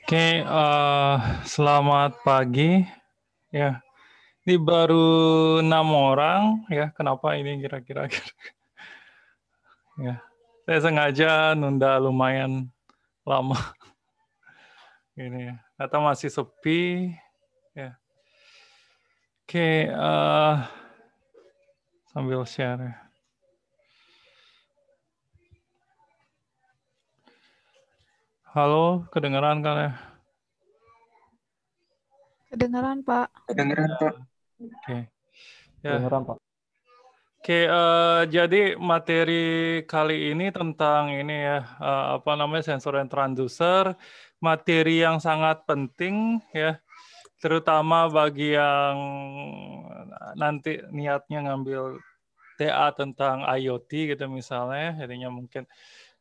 Oke, selamat pagi. Ya, ini baru 6 orang ya. Kenapa ini kira-kira? Ya, saya sengaja nunda lumayan lama. Ini ya. Atau masih sepi. Ya. Oke, sambil share. Ya. Halo, kedengeran kan ya? Kedengeran, Pak. Kedengeran, Pak. Oke. Ya. Kedengeran, Pak. Oke, jadi materi kali ini tentang ini ya, apa namanya sensor dan transducer, materi yang sangat penting ya, terutama bagi yang nanti niatnya ngambil TA tentang IoT gitu misalnya, jadinya mungkin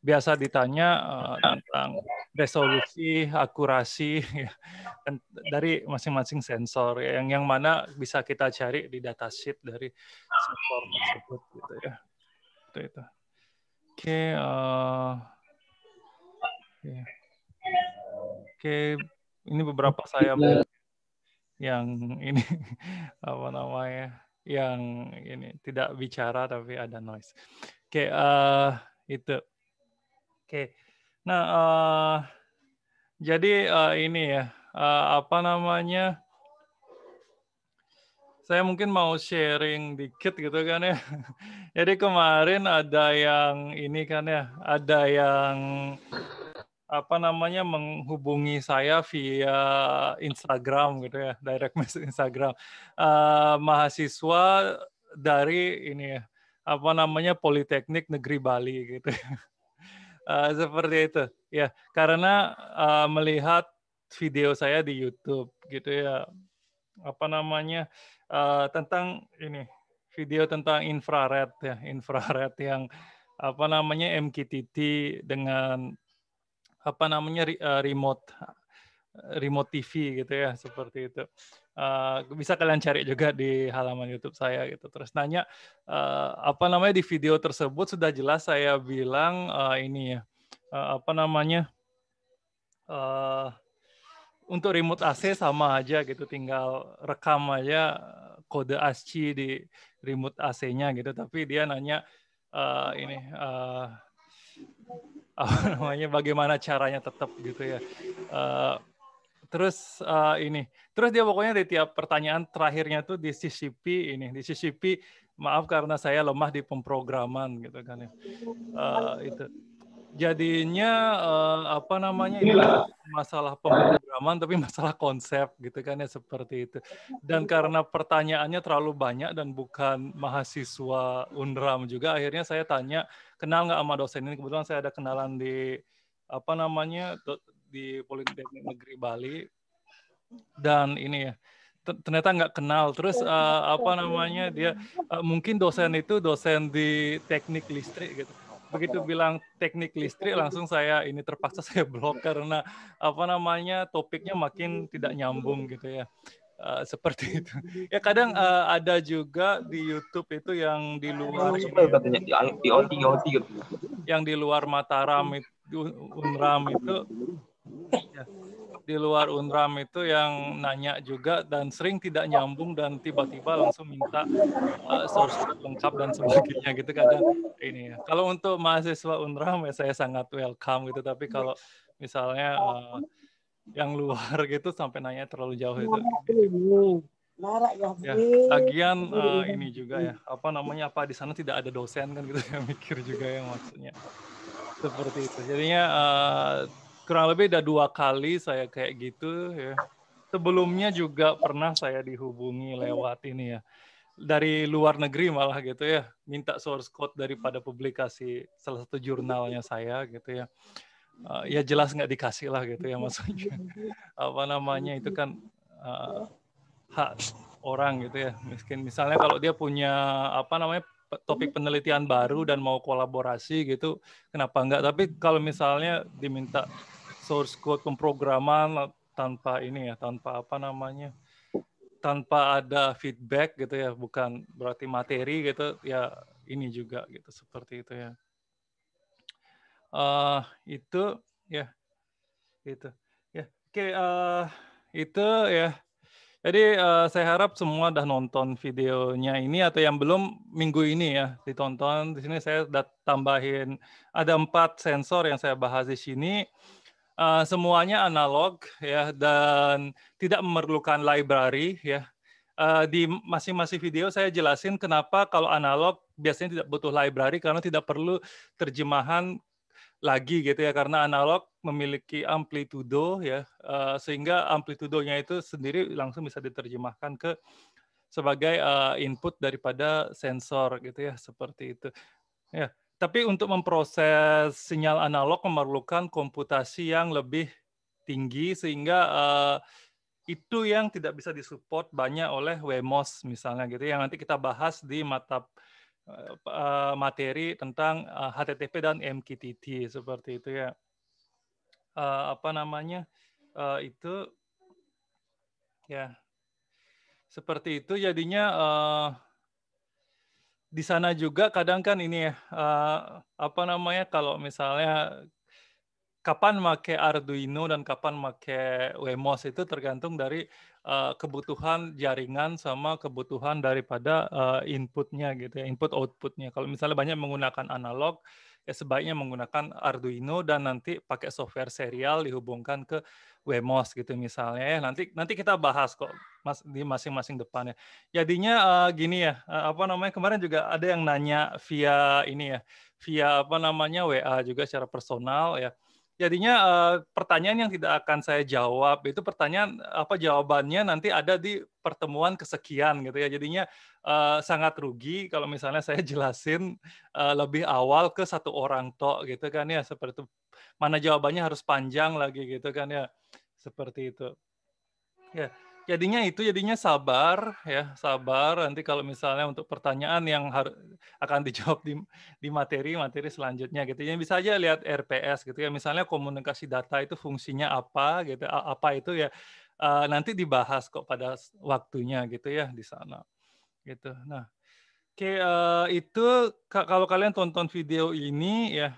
biasa ditanya tentang resolusi, akurasi ya, dari masing-masing sensor yang mana bisa kita cari di datasheet dari sensor tersebut gitu ya. Itu. Oke, oke, ini beberapa saya yang ini apa namanya, yang ini tidak bicara tapi ada noise. Oke, itu. Oke, nah jadi ini ya, apa namanya? Saya mungkin mau sharing dikit gitu kan ya. Jadi kemarin ada yang ini kan ya, ada yang apa namanya menghubungi saya via Instagram gitu ya, direct message Instagram. Mahasiswa dari ini ya, apa namanya Politeknik Negeri Bali gitu. Seperti itu. Ya, karena melihat video saya di YouTube gitu ya. Apa namanya tentang ini video tentang infrared ya, infrared yang apa namanya MQTT dengan apa namanya remote TV gitu ya, seperti itu. Bisa kalian cari juga di halaman YouTube saya gitu. Terus nanya apa namanya di video tersebut sudah jelas saya bilang ini ya apa namanya untuk remote AC sama aja gitu, tinggal rekam aja kode ASCII di remote AC-nya gitu. Tapi dia nanya ini apa namanya bagaimana caranya tetap gitu ya. Terus terus dia pokoknya di tiap pertanyaan terakhirnya tuh di CCP ini, di CCP maaf karena saya lemah di pemrograman gitu kan ya. Itu. Jadinya apa namanya itu masalah pemrograman tapi masalah konsep gitu kan ya, seperti itu. Dan karena pertanyaannya terlalu banyak dan bukan mahasiswa UNRAM juga, akhirnya saya tanya kenal nggak sama dosen ini. Kebetulan saya ada kenalan di apa namanya di Politeknik Negeri Bali, dan ini ya ternyata nggak kenal. Terus apa namanya dia mungkin dosen itu dosen di teknik listrik gitu. Begitu bilang teknik listrik langsung saya ini terpaksa saya blok karena apa namanya topiknya makin tidak nyambung gitu ya. Seperti itu. Ya kadang ada juga di YouTube itu yang di luar ini ya, Katanya di OT gitu. yang di luar Mataram itu Unram itu ya, di luar UNRAM itu yang nanya juga dan sering tidak nyambung dan tiba-tiba langsung minta source code lengkap dan sebagainya gitu kadang ini ya. Kalau untuk mahasiswa UNRAM ya saya sangat welcome gitu, tapi kalau misalnya yang luar gitu sampai nanya terlalu jauh itu. Ya, lagian ini juga ya, apa namanya apa di sana tidak ada dosen kan gitu ya, mikir juga ya maksudnya. Seperti itu. Jadinya kurang lebih ada 2 kali saya kayak gitu ya. Sebelumnya juga pernah saya dihubungi lewat ini ya, dari luar negeri malah gitu ya, minta source code daripada publikasi salah satu jurnalnya saya gitu ya. Ya jelas nggak dikasih lah gitu ya maksudnya. Apa namanya itu kan hak orang gitu ya. Misalnya kalau dia punya apa namanya topik penelitian baru dan mau kolaborasi gitu, kenapa enggak? Tapi kalau misalnya diminta source code pemrograman tanpa ini ya, tanpa apa namanya, tanpa ada feedback gitu ya, bukan berarti materi gitu ya, ini juga gitu, seperti itu ya. Itu ya, itu ya. Oke, itu ya. Jadi saya harap semua udah nonton videonya ini atau yang belum minggu ini ya ditonton. Di sini saya udah tambahin ada 4 sensor yang saya bahas di sini. Semuanya analog ya dan tidak memerlukan library ya. Di masing-masing video saya jelasin kenapa kalau analog biasanya tidak butuh library karena tidak perlu terjemahan lagi gitu ya karena analog memiliki amplitudo ya sehingga amplitudonya itu sendiri langsung bisa diterjemahkan ke sebagai input daripada sensor gitu ya seperti itu ya. Tapi untuk memproses sinyal analog memerlukan komputasi yang lebih tinggi sehingga itu yang tidak bisa disupport banyak oleh WMOS misalnya gitu yang nanti kita bahas di mata materi tentang HTTP dan MQTT seperti itu ya. Apa namanya itu ya seperti itu jadinya di sana juga kadang kan ini ya apa namanya kalau misalnya kapan pakai Arduino dan kapan pakai WMOS itu tergantung dari kebutuhan jaringan sama kebutuhan daripada inputnya gitu ya, input outputnya. Kalau misalnya banyak menggunakan analog, ya sebaiknya menggunakan Arduino dan nanti pakai software serial dihubungkan ke WMOS gitu misalnya ya. Nanti kita bahas kok di masing-masing depannya. Jadinya gini ya, apa namanya kemarin juga ada yang nanya via ini ya, via apa namanya WA juga secara personal ya. Jadinya pertanyaan yang tidak akan saya jawab itu pertanyaan apa jawabannya nanti ada di pertemuan kesekian gitu ya. Jadinya sangat rugi kalau misalnya saya jelasin lebih awal ke satu orang tok gitu kan ya seperti itu. Mana jawabannya harus panjang lagi gitu kan ya. Seperti itu. Ya, jadinya sabar ya, sabar nanti kalau misalnya untuk pertanyaan yang akan dijawab di materi selanjutnya gitu. Ya bisa aja lihat RPS gitu ya. Misalnya komunikasi data itu fungsinya apa gitu, apa itu ya nanti dibahas kok pada waktunya gitu ya di sana gitu. Nah, oke itu kalau kalian tonton video ini ya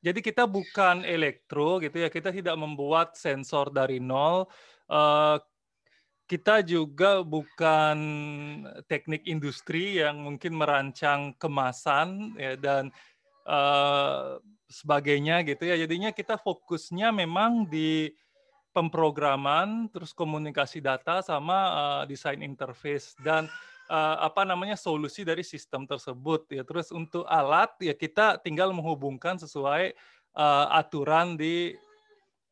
jadi kita bukan elektro gitu ya, kita tidak membuat sensor dari nol. Kita juga bukan teknik industri yang mungkin merancang kemasan ya, dan sebagainya gitu ya. Jadinya kita fokusnya memang di pemrograman, terus komunikasi data sama desain interface dan solusi dari sistem tersebut ya. Terus untuk alat ya kita tinggal menghubungkan sesuai aturan di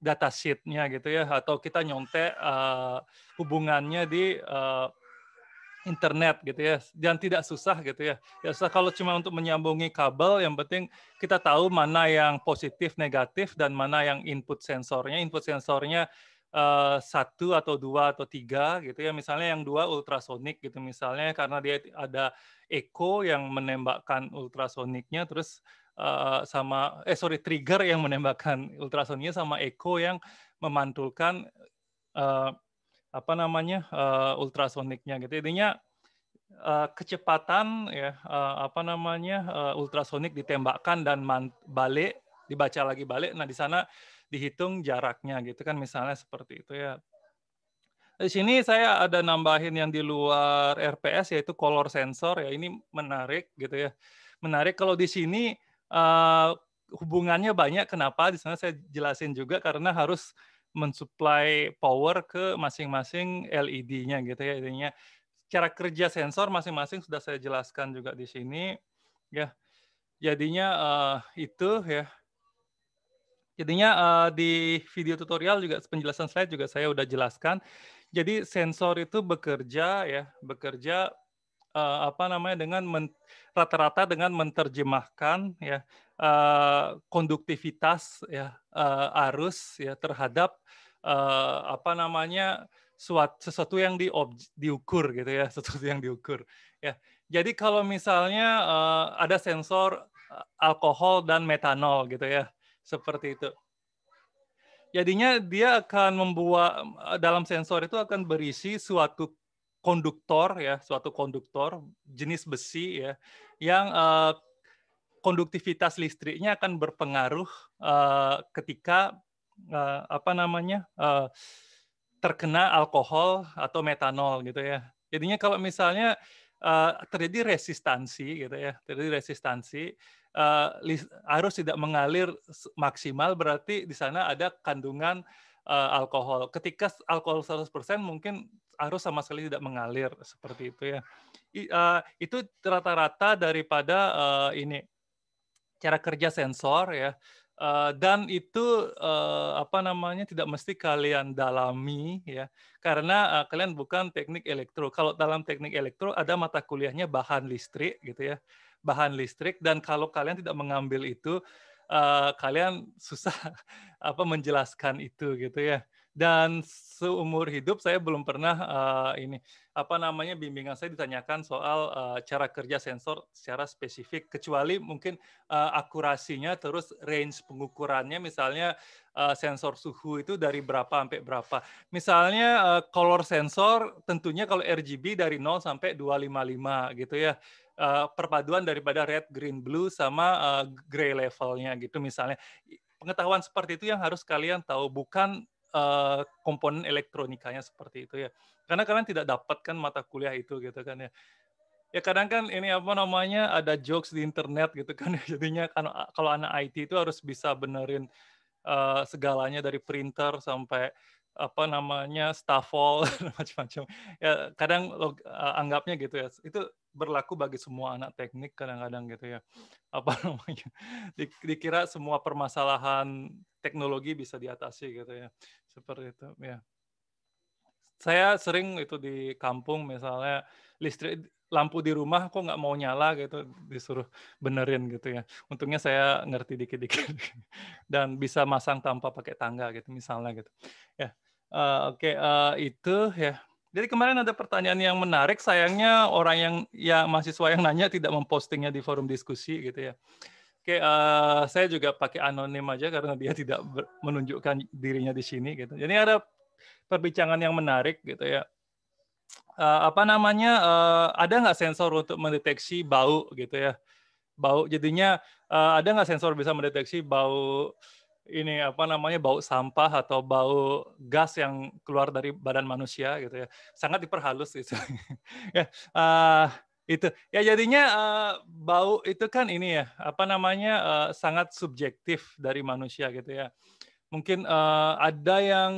datasheet-nya gitu ya atau kita nyontek hubungannya di internet gitu ya dan tidak susah gitu ya. Ya susah kalau cuma untuk menyambungi kabel yang penting kita tahu mana yang positif negatif dan mana yang input sensornya. Input sensornya 1 atau 2 atau 3 gitu ya. Misalnya yang 2 ultrasonik gitu misalnya karena dia ada echo yang menembakkan ultrasoniknya terus trigger yang menembakkan ultrasoniknya sama echo yang memantulkan ultrasoniknya gitu. Intinya kecepatan ya ultrasonik ditembakkan dan balik dibaca lagi balik. Nah, di sana dihitung jaraknya gitu kan misalnya seperti itu ya. Di sini saya ada nambahin yang di luar RPS yaitu color sensor ya. Ini menarik gitu ya. Menarik kalau di sini hubungannya banyak. Kenapa? Di sana saya jelasin juga karena harus mensuplai power ke masing-masing LED-nya gitu ya. Intinya cara kerja sensor masing-masing sudah saya jelaskan juga di sini ya. Jadinya itu ya. Jadinya di video tutorial juga penjelasan slide juga saya udah jelaskan. Jadi sensor itu bekerja dengan rata-rata dengan menerjemahkan ya konduktivitas ya arus ya terhadap sesuatu yang diukur gitu ya, sesuatu yang diukur ya. Jadi kalau misalnya ada sensor alkohol dan metanol gitu ya, seperti itu. Jadinya dia akan membuat dalam sensor itu akan berisi suatu konduktor jenis besi ya yang konduktivitas listriknya akan berpengaruh ketika terkena alkohol atau metanol gitu ya. Jadinya kalau misalnya terjadi resistansi gitu ya, arus tidak mengalir maksimal, berarti di sana ada kandungan alkohol. Ketika alkohol 100% mungkin arus sama sekali tidak mengalir seperti itu ya. Itu rata-rata daripada cara kerja sensor ya. Dan itu tidak mesti kalian dalami ya, karena kalian bukan teknik elektro. Kalau dalam teknik elektro ada mata kuliahnya bahan listrik gitu ya, bahan listrik, dan kalau kalian tidak mengambil itu kalian susah menjelaskan itu gitu ya. Dan seumur hidup saya belum pernah bimbingan saya ditanyakan soal cara kerja sensor secara spesifik, kecuali mungkin akurasinya, terus range pengukurannya, misalnya sensor suhu itu dari berapa sampai berapa. Misalnya color sensor, tentunya kalau RGB dari 0 sampai 255 gitu ya. Perpaduan daripada red, green, blue sama gray levelnya gitu misalnya. Pengetahuan seperti itu yang harus kalian tahu, bukan komponen elektronikanya seperti itu ya. Karena kalian tidak dapatkan mata kuliah itu gitu kan ya. Ya kadang kan ini ada jokes di internet gitu kan ya. Jadinya kalau anak IT itu harus bisa benerin segalanya dari printer sampai staffel macam-macam. Ya kadang anggapnya gitu ya. Itu berlaku bagi semua anak teknik kadang-kadang gitu ya. Dikira semua permasalahan teknologi bisa diatasi gitu ya. Seperti itu ya. Saya sering itu di kampung misalnya lampu di rumah kok nggak mau nyala gitu, disuruh benerin gitu ya. Untungnya saya ngerti dikit-dikit dan bisa masang tanpa pakai tangga gitu misalnya gitu. Ya, oke, itu ya. Jadi kemarin ada pertanyaan yang menarik, sayangnya orang yang mahasiswa yang nanya tidak mempostingnya di forum diskusi gitu ya. Oke, saya juga pakai anonim aja karena dia tidak menunjukkan dirinya di sini gitu. Jadi ada perbincangan yang menarik gitu ya. Ada nggak sensor untuk mendeteksi bau gitu ya? Bau, jadinya ada nggak sensor bisa mendeteksi bau bau sampah atau bau gas yang keluar dari badan manusia gitu ya? Sangat diperhalus gitu. Ya, itu ya jadinya bau itu kan ini ya sangat subjektif dari manusia gitu ya. Mungkin ada yang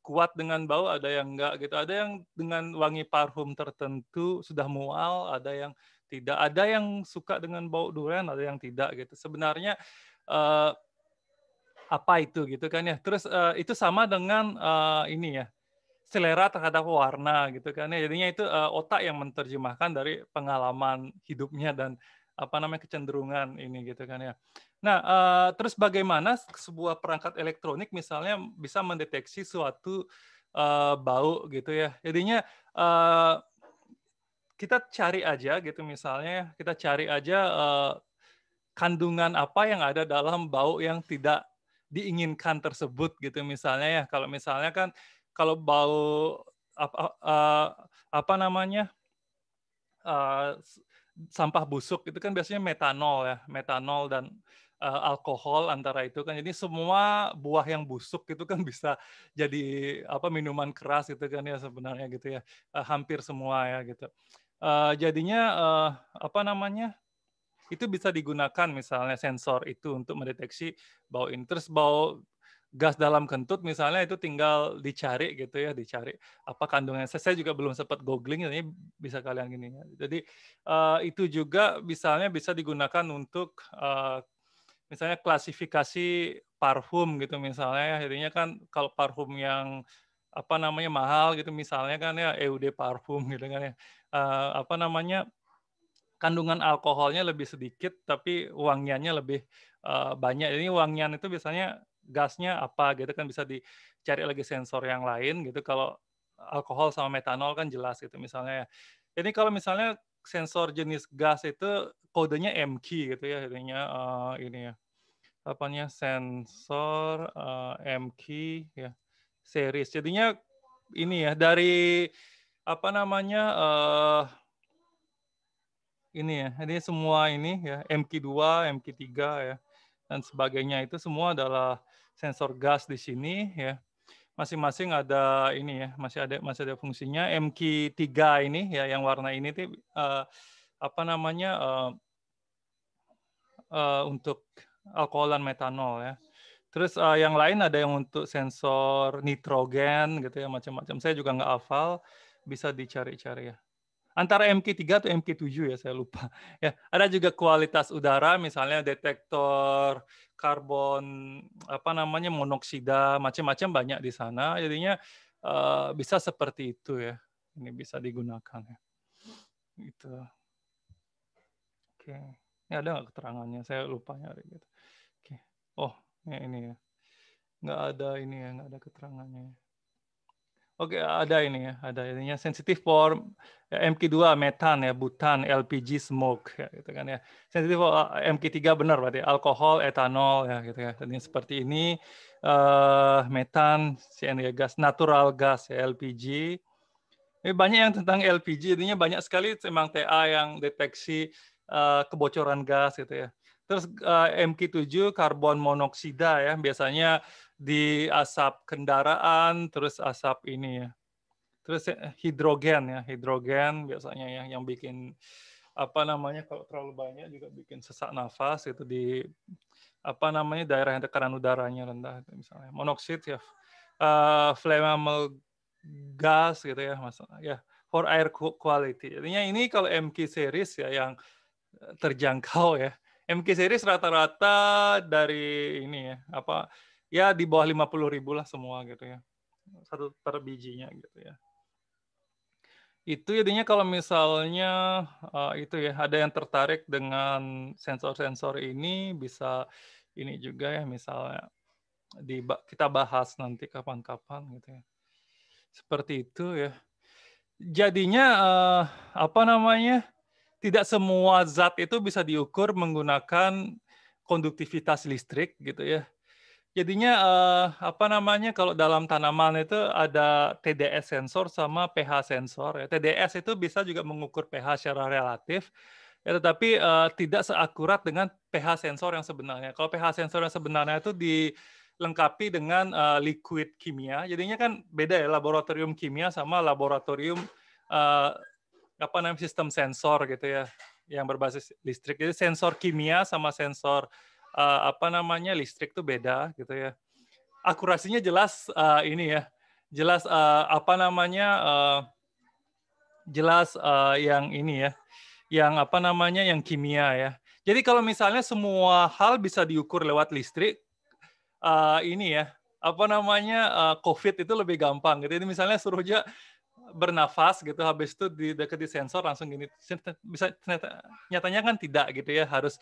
kuat dengan bau, ada yang enggak gitu. Ada yang dengan wangi parfum tertentu sudah mual, ada yang tidak. Ada yang suka dengan bau durian, ada yang tidak gitu. Sebenarnya apa itu gitu kan ya. Terus itu sama dengan ini ya, selera terhadap warna gitu kan ya. Jadinya itu otak yang menerjemahkan dari pengalaman hidupnya dan kecenderungan ini gitu kan ya. Nah, terus bagaimana sebuah perangkat elektronik misalnya bisa mendeteksi suatu bau gitu ya. Jadinya kita cari aja gitu misalnya, kita cari aja kandungan apa yang ada dalam bau yang tidak diinginkan tersebut gitu misalnya ya. Kalau misalnya kan kalau bau sampah busuk itu kan biasanya metanol ya, metanol dan alkohol antara itu kan. Jadi semua buah yang busuk itu kan bisa jadi minuman keras gitu kan ya sebenarnya gitu ya. Hampir semua ya gitu. Jadinya itu bisa digunakan misalnya sensor itu untuk mendeteksi bau ini. Terus bau gas dalam kentut misalnya itu tinggal dicari gitu ya, dicari apa kandungannya. Saya juga belum sempat googling, ini bisa kalian gini ya. Jadi itu juga misalnya bisa digunakan untuk misalnya klasifikasi parfum gitu misalnya ya. Jadinya kan kalau parfum yang mahal gitu misalnya kan ya EUD parfum gitu kan ya. Kandungan alkoholnya lebih sedikit tapi wangiannya lebih banyak. Jadi wangian itu biasanya gasnya apa gitu kan bisa dicari lagi sensor yang lain gitu. Kalau alkohol sama metanol kan jelas gitu misalnya ya. Jadi kalau misalnya sensor jenis gas itu kodenya MQ gitu ya, jadinya ini ya. Sensor MQ ya series. Jadinya ini ya dari ini ya, ini semua ini ya, MQ2, MQ3 ya, dan sebagainya itu semua adalah sensor gas di sini ya. Masing-masing ada ini ya, masih ada fungsinya. MQ3 ini ya, yang warna ini tuh apa namanya untuk alkohol dan metanol ya. Terus yang lain ada yang untuk sensor nitrogen gitu ya, macam-macam. Saya juga nggak hafal, bisa dicari-cari ya. Antara MQ3 atau MQ7 ya, saya lupa. Ya, ada juga kualitas udara, misalnya detektor karbon apa namanya monoksida, macam-macam banyak di sana. Jadinya bisa seperti itu ya. Ini bisa digunakan ya. Gitu. Oke. Ini ada nggak keterangannya? Saya lupa nyari gitu. Oke. Oh, ya ini ya. Nggak ada ini ya, nggak ada keterangannya. Oke, ada ini ya, ada ininya sensitif for MQ2 metan ya, butan, LPG smoke ya, gitu kan ya. Sensitif for MQ3 benar berarti alkohol, etanol ya gitu ya. Jadi seperti ini metan, CNG gas, natural gas ya, LPG. Ini banyak yang tentang LPG, intinya banyak sekali memang TA yang deteksi kebocoran gas gitu ya. Terus MQ7 karbon monoksida ya, biasanya di asap kendaraan, terus asap ini ya. Terus hidrogen ya, hidrogen biasanya ya yang bikin apa namanya kalau terlalu banyak juga bikin sesak nafas itu di apa namanya daerah yang tekanan udaranya rendah misalnya. Monoksid ya, flammable gas gitu ya, masalah ya for air quality. Jadinya ini kalau MQ series ya yang terjangkau ya. MQ series rata-rata dari ini ya apa ya di bawah 50.000 lah semua gitu ya. Satu per bijinya gitu ya. Itu jadinya kalau misalnya itu ya ada yang tertarik dengan sensor-sensor ini bisa ini juga ya misalnya kita bahas nanti kapan-kapan gitu ya. Seperti itu ya. Jadinya apa namanya? Tidak semua zat itu bisa diukur menggunakan konduktivitas listrik gitu ya. Jadinya apa namanya kalau dalam tanaman itu ada TDS sensor sama pH sensor ya. TDS itu bisa juga mengukur pH secara relatif ya, tetapi tidak seakurat dengan pH sensor yang sebenarnya. Kalau pH sensor yang sebenarnya itu dilengkapi dengan liquid kimia. Jadinya kan beda ya laboratorium kimia sama laboratorium apa namanya sistem sensor gitu ya yang berbasis listrik. Jadi sensor kimia sama sensor apa namanya listrik itu beda gitu ya. Akurasinya jelas ini ya, jelas apa namanya jelas yang ini ya, yang apa namanya yang kimia ya. Jadi kalau misalnya semua hal bisa diukur lewat listrik, ini ya apa namanya COVID itu lebih gampang gitu. Jadi misalnya suruh aja bernafas gitu, habis itu di sensor langsung gini. Bisa nyatanya kan tidak gitu ya, harus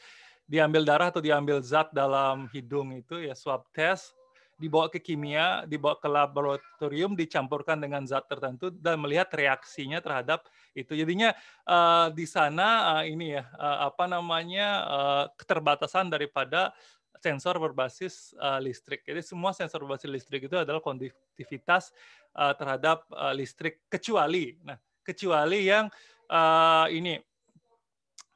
diambil darah atau diambil zat dalam hidung itu ya swab test, dibawa ke kimia, dibawa ke laboratorium, dicampurkan dengan zat tertentu dan melihat reaksinya terhadap itu. Jadinya di sana ini ya apa namanya keterbatasan daripada sensor berbasis listrik. Jadi semua sensor berbasis listrik itu adalah konduktivitas terhadap listrik kecuali yang ini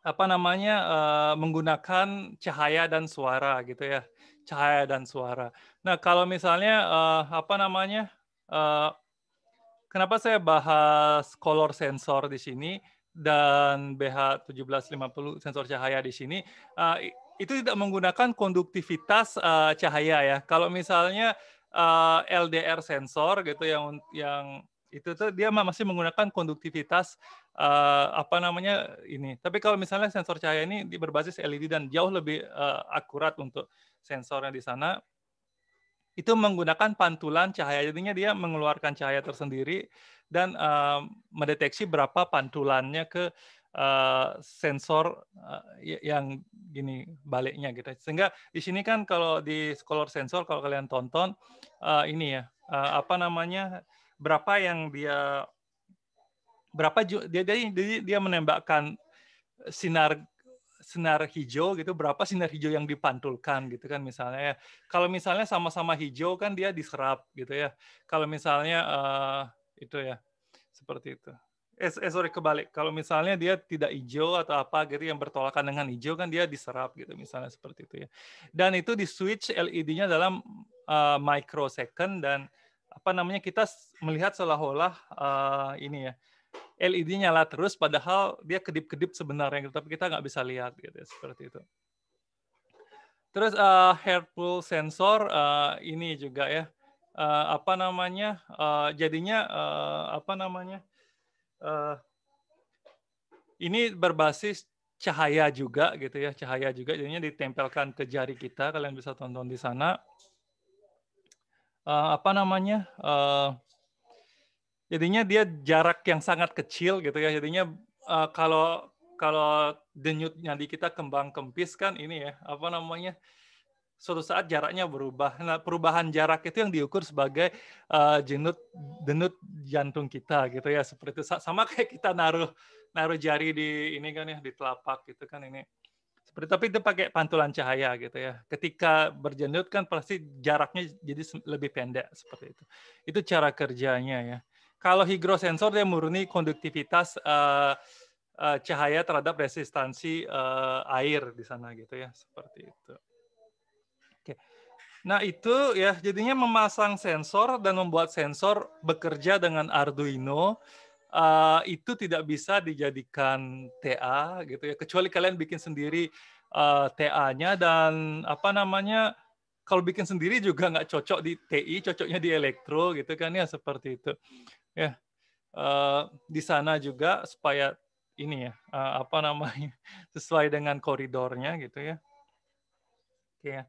apa namanya menggunakan cahaya dan suara gitu ya, cahaya dan suara. Nah kalau misalnya apa namanya kenapa saya bahas color sensor di sini dan BH 1750 sensor cahaya di sini itu tidak menggunakan konduktivitas cahaya ya. Kalau misalnya LDR sensor gitu yang itu tuh dia masih menggunakan konduktivitas apa namanya ini. Tapi kalau misalnya sensor cahaya ini berbasis LED dan jauh lebih akurat untuk sensornya di sana, itu menggunakan pantulan cahaya. Jadinya dia mengeluarkan cahaya tersendiri dan mendeteksi berapa pantulannya ke sensor yang gini baliknya gitu. Sehingga di sini kan kalau di color sensor kalau kalian tonton ini ya apa namanya berapa yang dia menembakkan sinar hijau gitu, berapa sinar hijau yang dipantulkan gitu kan misalnya ya. Kalau misalnya sama-sama hijau kan dia diserap gitu ya. Kalau misalnya itu ya seperti itu. sorry, kebalik. Kalau misalnya dia tidak hijau atau apa gitu yang bertolakan dengan hijau kan dia diserap gitu misalnya seperti itu ya. Dan itu di switch LED-nya dalam microsecond dan apa namanya kita melihat seolah-olah ini ya LED nyala terus padahal dia kedip-kedip sebenarnya gitu, tapi kita nggak bisa lihat gitu ya, seperti itu. Terus hair pull sensor ini juga ya apa namanya jadinya apa namanya ini berbasis cahaya juga gitu ya, cahaya juga jadinya ditempelkan ke jari kita, kalian bisa tonton di sana. Apa namanya? Jadinya dia jarak yang sangat kecil gitu ya. Jadinya kalau denyut nadi kita kembang kempis kan ini ya, apa namanya? Suatu saat jaraknya berubah. Nah, perubahan jarak itu yang diukur sebagai denyut jantung kita gitu ya. Seperti itu sama kayak kita naruh jari di ini kan ya, di telapak gitu kan ini. Seperti tapi itu pakai pantulan cahaya gitu ya. Ketika berjendut kan pasti jaraknya jadi lebih pendek seperti itu. Itu cara kerjanya ya. Kalau hygrosensor dia murni konduktivitas cahaya terhadap resistansi air di sana gitu ya, seperti itu. Oke. Nah, itu ya jadinya memasang sensor dan membuat sensor bekerja dengan Arduino itu tidak bisa dijadikan TA gitu ya, kecuali kalian bikin sendiri TA-nya dan apa namanya, kalau bikin sendiri juga nggak cocok di TI, cocoknya di elektro gitu kan ya, seperti itu. Ya, di sana juga supaya ini ya, apa namanya, sesuai dengan koridornya gitu ya. Oke ya.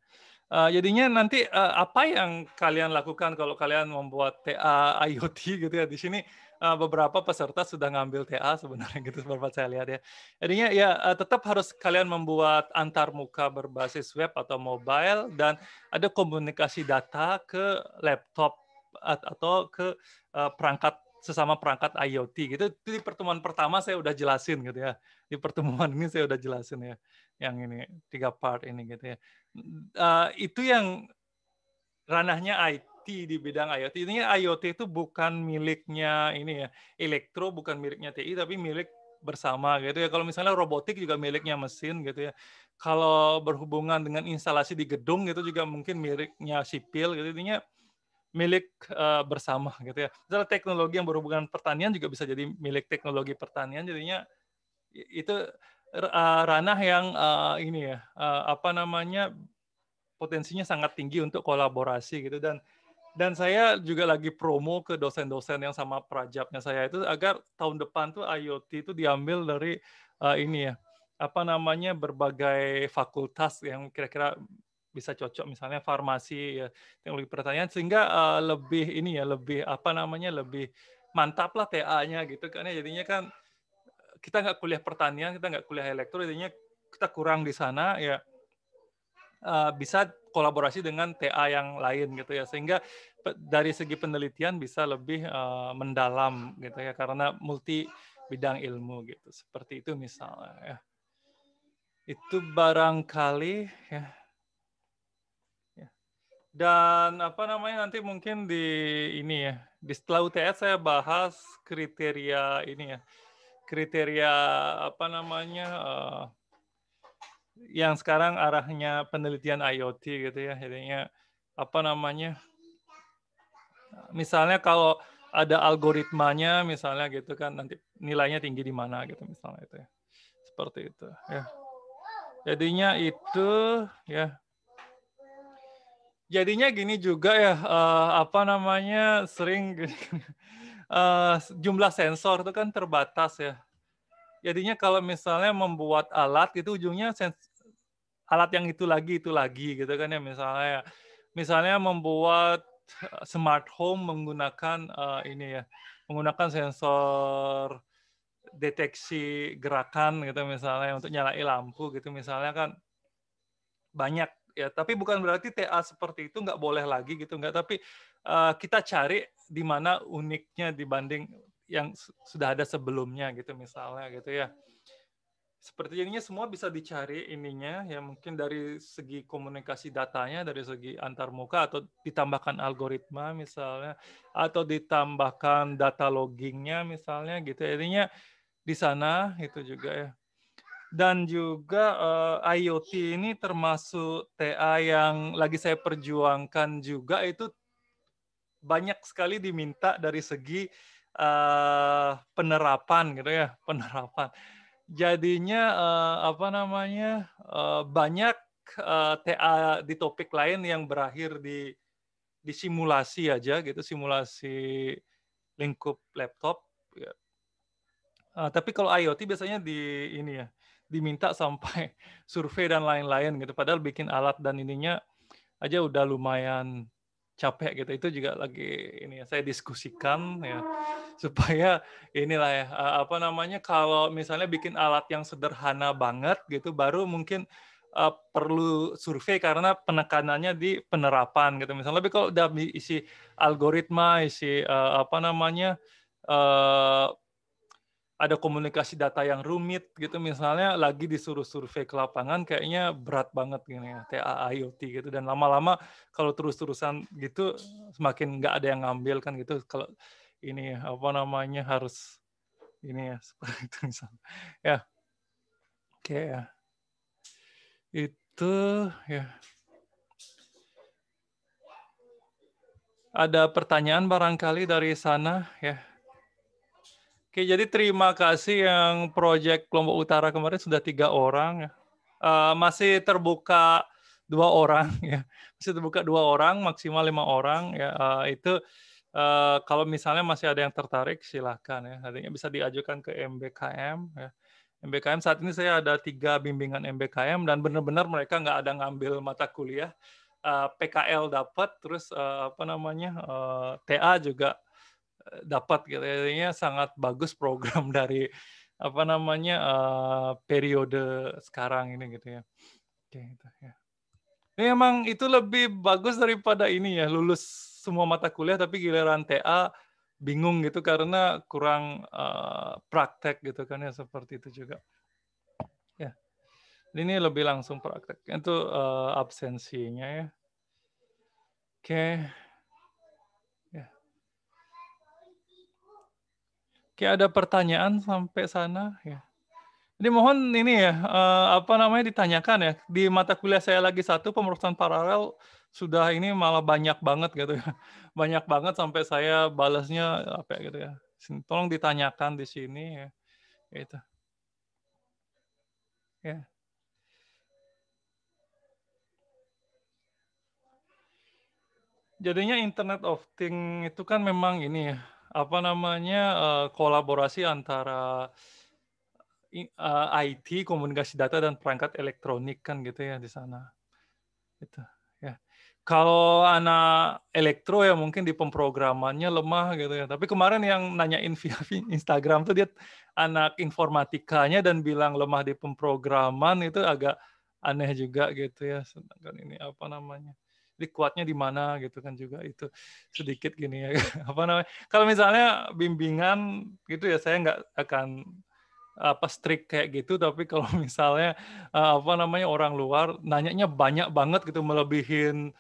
Jadinya nanti apa yang kalian lakukan kalau kalian membuat TA IoT gitu ya. Di sini beberapa peserta sudah ngambil TA sebenarnya gitu sempat saya lihat ya. Jadinya ya tetap harus kalian membuat antarmuka berbasis web atau mobile dan ada komunikasi data ke laptop atau ke perangkat sesama perangkat IoT gitu. Itu di pertemuan pertama saya udah jelasin gitu ya. Di pertemuan ini saya udah jelasin ya. Yang ini 3 part ini gitu ya. Itu yang ranahnya IT di bidang IoT. Ini IoT itu bukan miliknya ini ya, elektro bukan miliknya TI tapi milik bersama gitu ya. Kalau misalnya robotik juga miliknya mesin gitu ya. Kalau berhubungan dengan instalasi di gedung itu juga mungkin miliknya sipil gitu. Intinya milik bersama gitu ya. Misalnya teknologi yang berhubungan pertanian juga bisa jadi milik teknologi pertanian. Jadinya itu ranah yang ini ya, apa namanya, potensinya sangat tinggi untuk kolaborasi gitu dan saya juga lagi promo ke dosen-dosen yang sama prajabnya saya itu agar tahun depan tuh IoT itu diambil dari ini ya, apa namanya, berbagai fakultas yang kira-kira bisa cocok misalnya farmasi ya, teknologi pertanian sehingga lebih ini ya, lebih apa namanya, lebih mantap lah TA-nya gitu kan ya. Jadinya kan kita nggak kuliah pertanian, kita nggak kuliah elektro, jadinya kita kurang di sana ya bisa kolaborasi dengan TA yang lain gitu ya sehingga dari segi penelitian bisa lebih mendalam gitu ya karena multi bidang ilmu gitu seperti itu misalnya ya itu barangkali ya, ya. Dan apa namanya nanti mungkin di ini ya di setelah UTS saya bahas kriteria ini ya kriteria apa namanya yang sekarang arahnya penelitian IoT gitu ya jadinya apa namanya misalnya kalau ada algoritmanya misalnya gitu kan nanti nilainya tinggi di mana gitu misalnya itu ya seperti itu ya jadinya itu ya jadinya gini juga ya apa namanya sering jumlah sensor itu kan terbatas ya jadinya kalau misalnya membuat alat itu ujungnya alat yang itu lagi gitu kan ya misalnya membuat smart home menggunakan ini ya menggunakan sensor deteksi gerakan gitu misalnya untuk nyalain lampu gitu misalnya kan banyak ya tapi bukan berarti TA seperti itu nggak boleh lagi gitu nggak tapi kita cari di mana uniknya dibanding yang sudah ada sebelumnya gitu misalnya gitu ya seperti jadinya semua bisa dicari ininya ya, mungkin dari segi komunikasi datanya, dari segi antar muka, atau ditambahkan algoritma misalnya, atau ditambahkan data loggingnya misalnya gitu. Jadinya di sana itu juga ya. Dan juga IoT ini termasuk TA yang lagi saya perjuangkan juga, itu banyak sekali diminta dari segi penerapan gitu ya, penerapan. Jadinya apa namanya, banyak TA di topik lain yang berakhir di simulasi aja gitu, simulasi lingkup laptop ya. Tapi kalau IoT biasanya di ini ya, diminta sampai survei dan lain-lain gitu, padahal bikin alat dan ininya aja udah lumayan capek gitu. Itu juga lagi ini ya, saya diskusikan ya, supaya inilah ya, apa namanya, kalau misalnya bikin alat yang sederhana banget gitu, baru mungkin perlu survei karena penekanannya di penerapan gitu misalnya. Tapi kalau udah isi algoritma, isi apa namanya, ada komunikasi data yang rumit gitu misalnya, lagi disuruh survei ke lapangan, kayaknya berat banget gini ya, TA IoT gitu. Dan lama-lama kalau terus-terusan gitu, semakin nggak ada yang ngambil kan gitu, kalau ini apa namanya, harus ini ya, seperti itu misalnya. Ya, oke ya. Itu ya. Ada pertanyaan barangkali dari sana ya. Oke, jadi terima kasih yang proyek Lombok Utara kemarin sudah 3 orang ya. Masih terbuka 2 orang ya. Masih terbuka 2 orang, maksimal 5 orang ya. Itu kalau misalnya masih ada yang tertarik silahkan ya. Nantinya bisa diajukan ke MBKM ya. MBKM saat ini saya ada 3 bimbingan MBKM dan benar-benar mereka nggak ada ngambil mata kuliah. PKL dapat, terus apa namanya, TA juga dapat gitu. Jadinya sangat bagus program dari apa namanya, periode sekarang ini gitu ya. Oke, gitu ya. Ini emang itu lebih bagus daripada ini ya, lulus semua mata kuliah tapi giliran TA bingung gitu karena kurang praktek gitu kan ya, seperti itu juga. Ya. Ini lebih langsung praktek. Itu absensinya ya. Oke. Ya. Oke, ada pertanyaan sampai sana ya. Jadi mohon ini ya, apa namanya, ditanyakan ya, di mata kuliah saya lagi satu pemrosesan paralel sudah ini malah banyak banget gitu ya. Banyak banget sampai saya balasnya apa ya gitu ya. Tolong ditanyakan di sini ya. Itu. Ya. Jadinya Internet of Things itu kan memang ini ya, apa namanya, kolaborasi antara IT, komunikasi data dan perangkat elektronik kan gitu ya di sana. Itu, ya. Kalau anak elektro ya mungkin di pemrogramannya lemah gitu ya. Tapi kemarin yang nanyain via Instagram tuh dia anak informatikanya dan bilang lemah di pemrograman, itu agak aneh juga gitu ya. Sedangkan ini apa namanya, jadi kuatnya di mana gitu kan juga itu sedikit gini ya. Apa namanya, kalau misalnya bimbingan gitu ya saya nggak akan apa strict kayak gitu, tapi kalau misalnya apa namanya, orang luar nanyanya banyak banget gitu, melebihin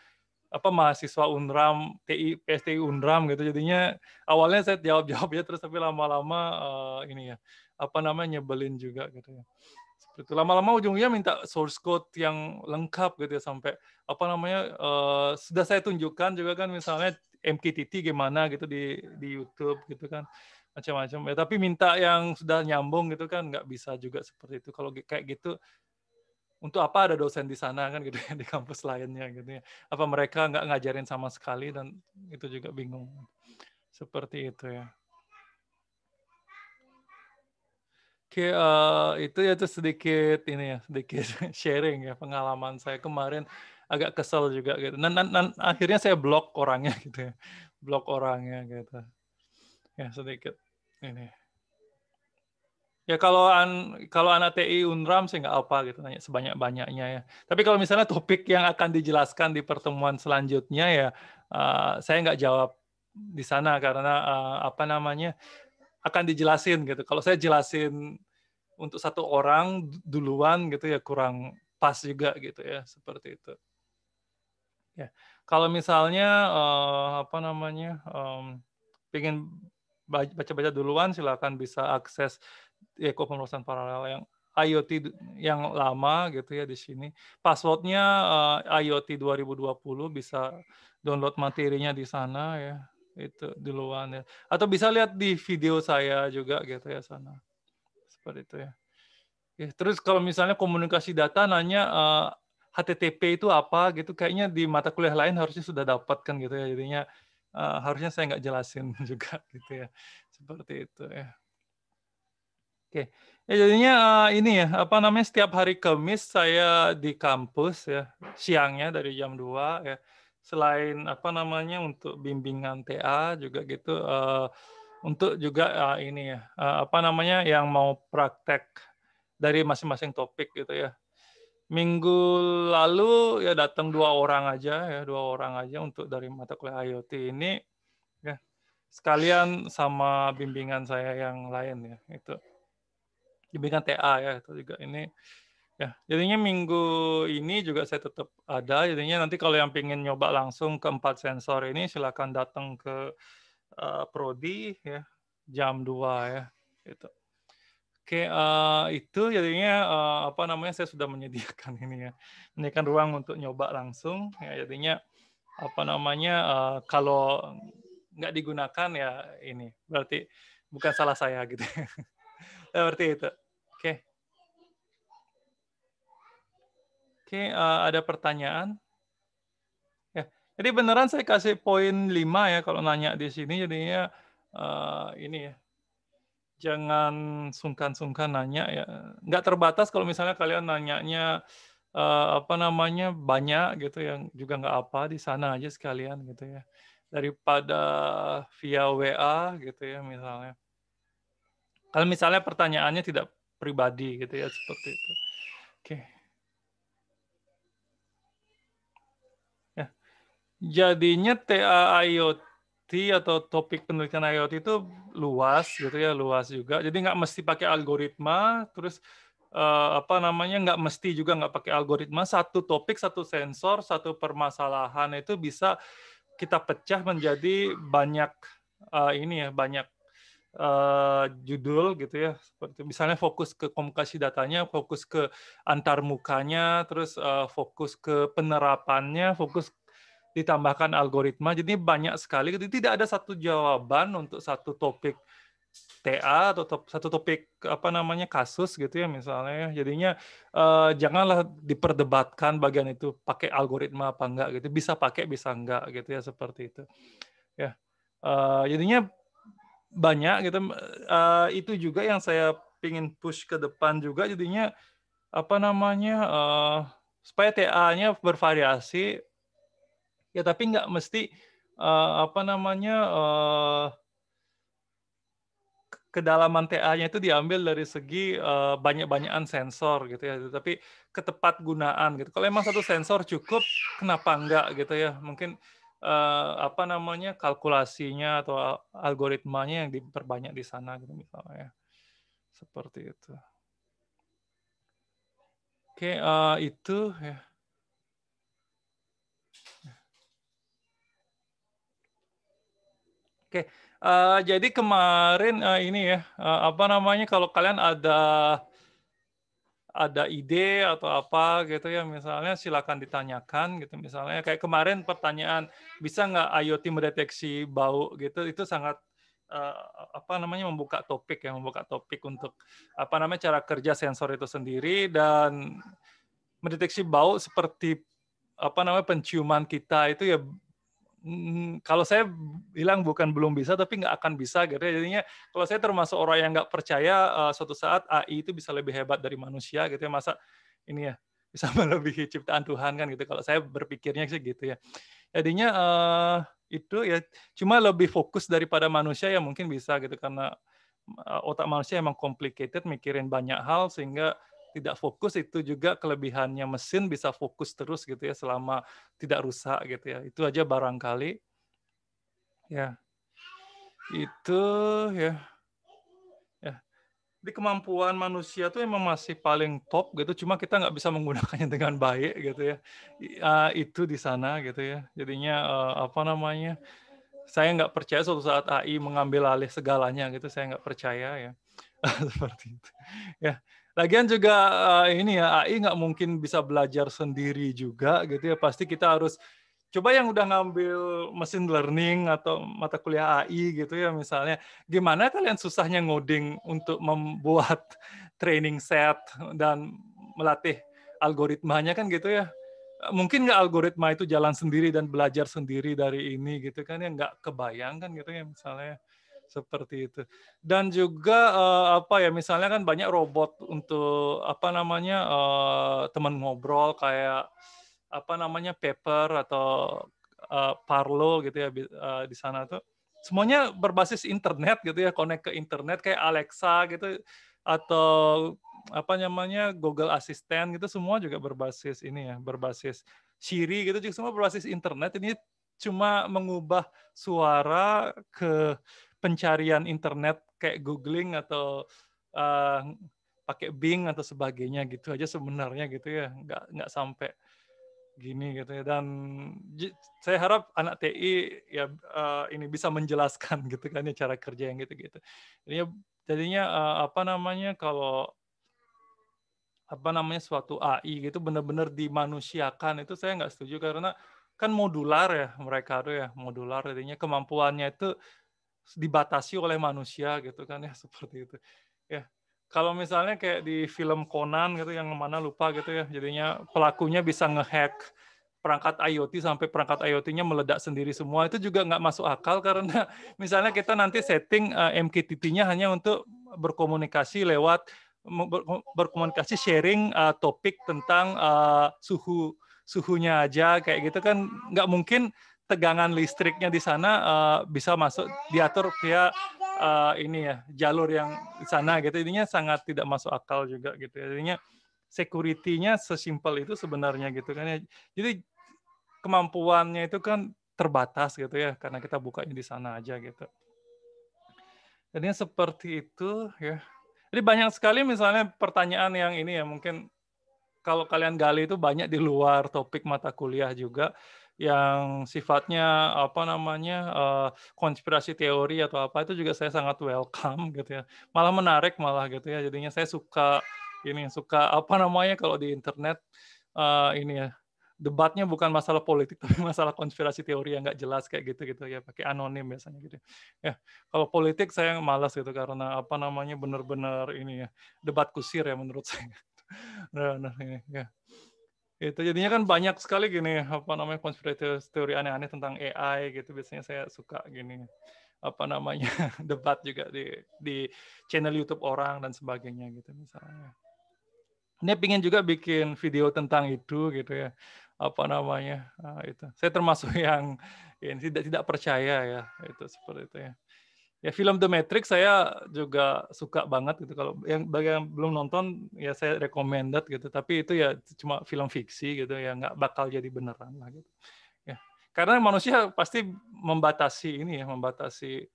apa mahasiswa UNRAM, TI, PSTI UNRAM gitu. Jadinya awalnya saya jawab-jawab ya, terus tapi lama-lama ini ya, apa namanya, nyebelin juga gitu ya. Seperti itu. Lama-lama ujungnya minta source code yang lengkap gitu ya, sampai apa namanya, sudah saya tunjukkan juga kan misalnya MQTT gimana gitu di YouTube gitu kan, macam-macam ya. Tapi minta yang sudah nyambung gitu kan nggak bisa juga seperti itu. Kalau kayak gitu, untuk apa ada dosen di sana kan gitu ya, di kampus lainnya gitu ya. Apa mereka nggak ngajarin sama sekali, dan itu juga bingung. Seperti itu ya. Oke, itu ya tuh sedikit ini ya, sedikit sharing ya, pengalaman saya kemarin agak kesel juga gitu. Dan akhirnya saya blok orangnya gitu ya. Blok orangnya gitu. Ya sedikit ini. Ya kalau anak TI UNRAM sih nggak apa gitu, nanya sebanyak-banyaknya ya. Tapi kalau misalnya topik yang akan dijelaskan di pertemuan selanjutnya ya, saya nggak jawab di sana karena apa namanya, akan dijelasin gitu. Kalau saya jelasin untuk satu orang duluan gitu ya kurang pas juga gitu ya, seperti itu. Ya, kalau misalnya apa namanya, pengen baca-baca duluan silakan bisa akses Eko Pemrosesan Paralel yang IoT yang lama gitu ya di sini. Password-nya IoT 2020 bisa download materinya di sana ya, itu duluan ya. Atau bisa lihat di video saya juga gitu ya sana. Seperti itu ya. Ya, terus kalau misalnya komunikasi data nanya HTTP itu apa gitu, kayaknya di mata kuliah lain harusnya sudah dapat kan gitu ya. Jadinya harusnya saya nggak jelasin juga gitu ya. Seperti itu ya. Oke. Ya jadinya ini ya, apa namanya, setiap hari Kamis saya di kampus ya, siangnya dari jam 2 ya. Selain apa namanya, untuk bimbingan TA juga gitu, untuk juga ini ya, apa namanya, yang mau praktek dari masing-masing topik gitu ya. Minggu lalu ya datang 2 orang aja ya, 2 orang aja untuk dari mata kuliah IoT ini ya. Sekalian sama bimbingan saya yang lain ya, itu. Bimbingan TA ya, itu juga ini ya. Jadinya minggu ini juga saya tetap ada, jadinya nanti kalau yang pengen nyoba langsung ke 4 sensor ini silakan datang ke prodi ya, jam 2 ya, gitu. Oke, itu jadinya apa namanya, saya sudah menyediakan ini ya, menyediakan ruang untuk nyoba langsung ya, jadinya apa namanya, kalau nggak digunakan ya ini berarti bukan salah saya gitu. Seperti itu. Oke. Oke, ada pertanyaan? Ya, jadi beneran saya kasih poin 5 ya kalau nanya di sini, jadinya ini ya, jangan sungkan-sungkan nanya ya. Nggak terbatas kalau misalnya kalian nanyanya apa namanya, banyak gitu yang juga nggak apa, di sana aja sekalian gitu ya. Daripada via WA gitu ya misalnya. Kalau misalnya pertanyaannya tidak pribadi gitu ya, seperti itu. Oke. Ya. Jadinya TA IoT atau topik penelitian IoT itu luas gitu ya, luas juga. Jadi nggak mesti pakai algoritma, terus apa namanya, nggak mesti juga nggak pakai algoritma. Satu topik, satu sensor, satu permasalahan itu bisa kita pecah menjadi banyak ini ya, banyak judul gitu ya. Seperti misalnya fokus ke komunikasi datanya, fokus ke antarmukanya, terus fokus ke penerapannya, fokus ditambahkan algoritma. Jadi banyak sekali. Jadi tidak ada satu jawaban untuk satu topik TA atau satu topik apa namanya, kasus gitu ya misalnya ya. Jadinya janganlah diperdebatkan bagian itu pakai algoritma apa enggak gitu. Bisa pakai, bisa enggak gitu ya, seperti itu. Ya. Jadinya banyak gitu, itu juga yang saya pingin push ke depan juga, jadinya apa namanya, supaya TA-nya bervariasi, ya tapi nggak mesti apa namanya, kedalaman TA-nya itu diambil dari segi banyak-banyakan sensor gitu ya, tapi ketepat gunaan gitu. Kalau emang satu sensor cukup, kenapa enggak gitu ya? Mungkin apa namanya, kalkulasinya atau algoritmanya yang diperbanyak di sana gitu misalnya ya. Seperti itu. Oke, itu ya. Oke, jadi kemarin ini ya, apa namanya, kalau kalian ada ide atau apa gitu ya, misalnya silakan ditanyakan gitu. Misalnya kayak kemarin pertanyaan, bisa nggak IoT mendeteksi bau gitu, itu sangat apa namanya, membuka topik untuk apa namanya, cara kerja sensor itu sendiri, dan mendeteksi bau seperti apa namanya, penciuman kita itu ya. Kalau saya bilang bukan belum bisa, tapi nggak akan bisa gitu ya. Jadinya kalau saya termasuk orang yang nggak percaya suatu saat AI itu bisa lebih hebat dari manusia gitu ya. Masa ini ya bisa melebihi ciptaan Tuhan kan gitu. Kalau saya berpikirnya sih gitu ya. Jadinya itu ya cuma lebih fokus daripada manusia ya, mungkin bisa gitu, karena otak manusia emang complicated, mikirin banyak hal sehingga tidak fokus. Itu juga kelebihannya mesin, bisa fokus terus gitu ya selama tidak rusak gitu ya. Itu aja barangkali ya. Itu ya. Ya. di kemampuan manusia tuh emang masih paling top gitu, cuma kita nggak bisa menggunakannya dengan baik gitu ya. Itu di sana gitu ya. Jadinya apa namanya? Saya nggak percaya suatu saat AI mengambil alih segalanya gitu. Saya nggak percaya ya. Seperti itu. Ya. Lagian juga ini ya AI nggak mungkin bisa belajar sendiri juga gitu ya. Pasti kita harus coba yang udah ngambil machine learning atau mata kuliah AI gitu ya misalnya, gimana kalian susahnya ngoding untuk membuat training set dan melatih algoritmanya kan gitu ya. Mungkin nggak algoritma itu jalan sendiri dan belajar sendiri dari ini gitu kan ya, nggak kebayang kan gitu ya misalnya seperti itu. Dan juga apa ya misalnya kan banyak robot untuk apa namanya teman ngobrol kayak apa namanya Pepper atau Parlo gitu ya di sana tuh semuanya berbasis internet gitu ya, connect ke internet kayak Alexa gitu atau apa namanya Google Assistant gitu semua juga berbasis ini ya, berbasis Siri gitu juga semua berbasis internet. Ini cuma mengubah suara ke pencarian internet kayak googling atau pakai Bing atau sebagainya gitu aja sebenarnya gitu ya, nggak sampai gini gitu ya. Dan saya harap anak TI ya ini bisa menjelaskan gitu kan ya cara kerja yang gitu-gitu. Jadinya apa namanya kalau apa namanya suatu AI gitu benar-benar dimanusiakan itu saya nggak setuju karena kan modular ya mereka tuh ya modular jadinya kemampuannya itu dibatasi oleh manusia gitu kan ya seperti itu ya kalau misalnya kayak di film Conan gitu yang mana lupa gitu ya jadinya pelakunya bisa ngehack perangkat IoT sampai perangkat IoT-nya meledak sendiri semua itu juga nggak masuk akal karena misalnya kita nanti setting MQTT-nya hanya untuk berkomunikasi lewat berkomunikasi sharing topik tentang suhunya aja kayak gitu kan nggak mungkin tegangan listriknya di sana bisa masuk diatur via ini ya jalur yang di sana gitu intinya sangat tidak masuk akal juga gitu ya jadinya security-nya sesimpel itu sebenarnya gitu kan ya jadi kemampuannya itu kan terbatas gitu ya karena kita bukanya di sana aja gitu jadinya seperti itu ya jadi banyak sekali misalnya pertanyaan yang ini ya mungkin kalau kalian gali itu banyak di luar topik mata kuliah juga yang sifatnya apa namanya konspirasi teori atau apa itu juga saya sangat welcome gitu ya malah menarik malah gitu ya jadinya saya suka ini suka apa namanya kalau di internet ini ya debatnya bukan masalah politik tapi masalah konspirasi teori yang nggak jelas kayak gitu gitu ya pakai anonim biasanya gitu ya kalau politik saya malas gitu karena apa namanya benar-benar ini ya debat kusir ya menurut saya nah ini ya itu jadinya kan banyak sekali gini apa namanya konspirasi teori aneh-aneh tentang AI gitu biasanya saya suka gini apa namanya debat juga di channel YouTube orang dan sebagainya gitu misalnya ini pingin juga bikin video tentang itu gitu ya apa namanya itu saya termasuk yang ini tidak percaya ya itu seperti itu ya ya film The Matrix saya juga suka banget gitu kalau yang bagi yang belum nonton ya saya recommended gitu tapi itu ya cuma film fiksi gitu ya nggak bakal jadi beneran lah gitu ya karena manusia pasti membatasi ini ya membatasi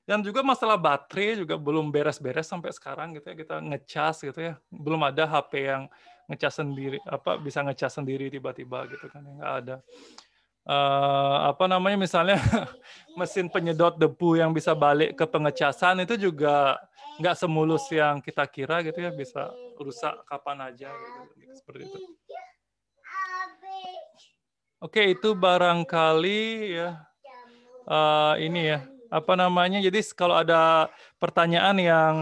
dan juga masalah baterai juga belum beres-beres sampai sekarang gitu ya kita ngecas gitu ya belum ada HP yang ngecas sendiri apa bisa ngecas sendiri tiba-tiba gitu kan ya nggak ada apa namanya misalnya mesin penyedot debu yang bisa balik ke pengecasan itu juga nggak semulus yang kita kira gitu ya bisa rusak kapan aja gitu, seperti itu. Oke itu barangkali ya ini ya apa namanya jadi kalau ada pertanyaan yang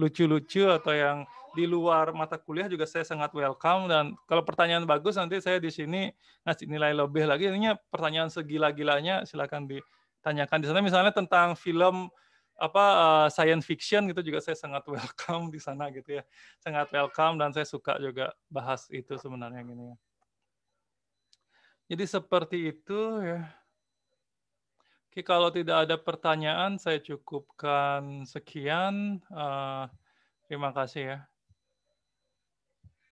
lucu-lucu atau yang di luar mata kuliah juga saya sangat welcome dan kalau pertanyaan bagus nanti saya di sini ngasih nilai lebih lagi ini pertanyaan segila-gilanya silakan ditanyakan di sana misalnya tentang film apa science fiction gitu juga saya sangat welcome di sana gitu ya sangat welcome dan saya suka juga bahas itu sebenarnya gini ya jadi seperti itu ya. Oke, kalau tidak ada pertanyaan, saya cukupkan sekian. Terima kasih ya.